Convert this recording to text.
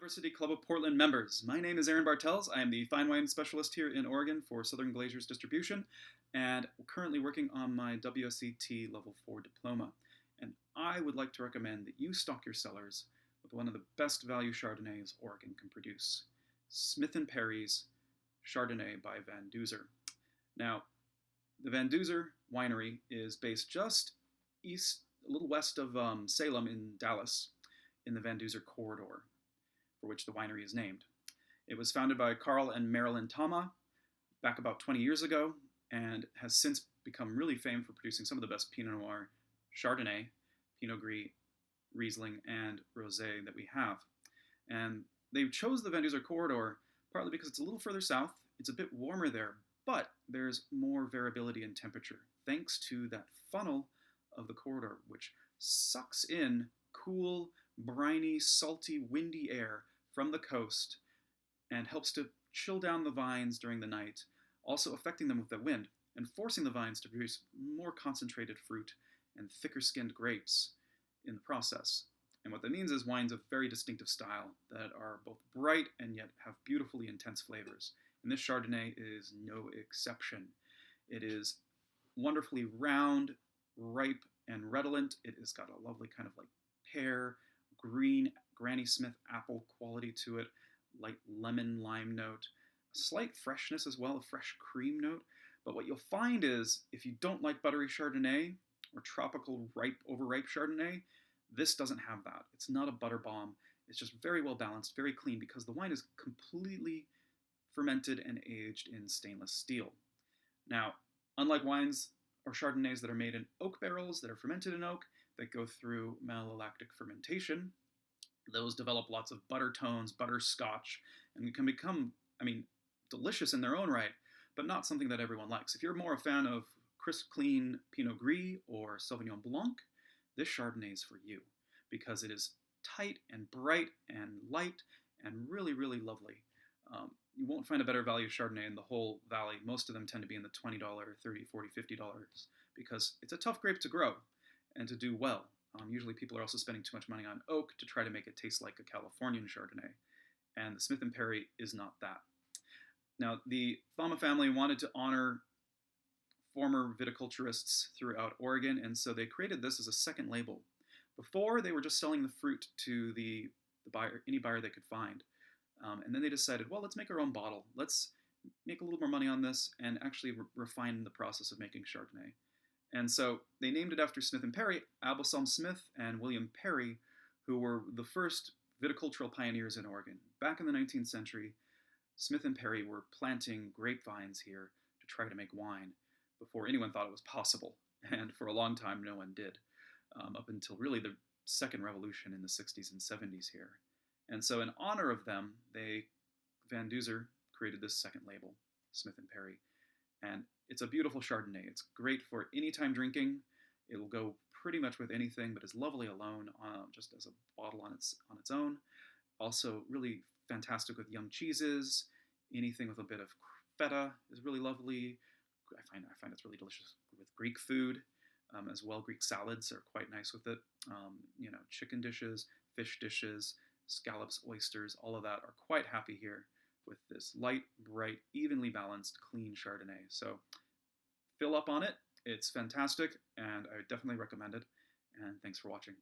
University Club of Portland members. My name is Aaron Bartels. I am the fine wine specialist here in Oregon for Southern Glazers distribution, and currently working on my WSET Level 4 diploma. And I would like to recommend that you stock your cellars with one of the best value Chardonnays Oregon can produce, Smith & Perry's Chardonnay by Van Duzer. Now, the Van Duzer winery is based just east, a little west of Salem in Dallas, in the Van Duzer corridor, for which the winery is named. It was founded by Carl and Marilyn Tama back about 20 years ago, and has since become really famed for producing some of the best Pinot Noir, Chardonnay, Pinot Gris, Riesling, and Rosé that we have. And they chose the Van Duzer corridor partly because it's a little further south, it's a bit warmer there, but there's more variability in temperature, thanks to that funnel of the corridor, which sucks in cool, briny, salty, windy air from the coast and helps to chill down the vines during the night, also affecting them with the wind and forcing the vines to produce more concentrated fruit and thicker skinned grapes in the process. And what that means is wines of very distinctive style that are both bright and yet have beautifully intense flavors. And this Chardonnay is no exception. It is wonderfully round, ripe, and redolent. It has got a lovely kind of like pear, green, Granny Smith apple quality to it, light lemon lime note, a slight freshness as well, a fresh cream note. But what you'll find is if you don't like buttery Chardonnay or tropical ripe, overripe Chardonnay, this doesn't have that. It's not a butter bomb. It's just very well balanced, very clean, because the wine is completely fermented and aged in stainless steel. Now, unlike wines or Chardonnays that are made in oak barrels, that are fermented in oak, that go through malolactic fermentation, those develop lots of butter tones, butterscotch, and can become, delicious in their own right, but not something that everyone likes. If you're more a fan of crisp, clean Pinot Gris or Sauvignon Blanc, this Chardonnay is for you, because it is tight and bright and light and really, really lovely. You won't find a better value Chardonnay in the whole valley. Most of them tend to be in the $20, $30, $40, $50, because it's a tough grape to grow and to do well. Usually people are also spending too much money on oak to try to make it taste like a Californian Chardonnay, and the Smith & Perry is not that. Now, the Thama family wanted to honor former viticulturists throughout Oregon, and so they created this as a second label. Before, they were just selling the fruit to the buyer, any buyer they could find. And then they decided, well, let's make our own bottle. Let's make a little more money on this and actually refine the process of making Chardonnay. And so they named it after Smith & Perry, Abelsalm Smith and William Perry, who were the first viticultural pioneers in Oregon. Back in the 19th century, Smith & Perry were planting grapevines here to try to make wine before anyone thought it was possible. And for a long time, no one did, up until really the second revolution in the 60s and 70s here. And so in honor of them, Van Duzer created this second label, Smith & Perry. And it's a beautiful Chardonnay. It's great for anytime drinking. It'll go pretty much with anything, but is lovely alone, just as a bottle on its own. Also really fantastic with young cheeses. Anything with a bit of feta is really lovely. I find it's really delicious with Greek food as well. Greek salads are quite nice with it. Chicken dishes, fish dishes, scallops, oysters, all of that are quite happy here with this light, bright, evenly balanced, clean Chardonnay. So fill up on it. It's fantastic, and I definitely recommend it. And thanks for watching.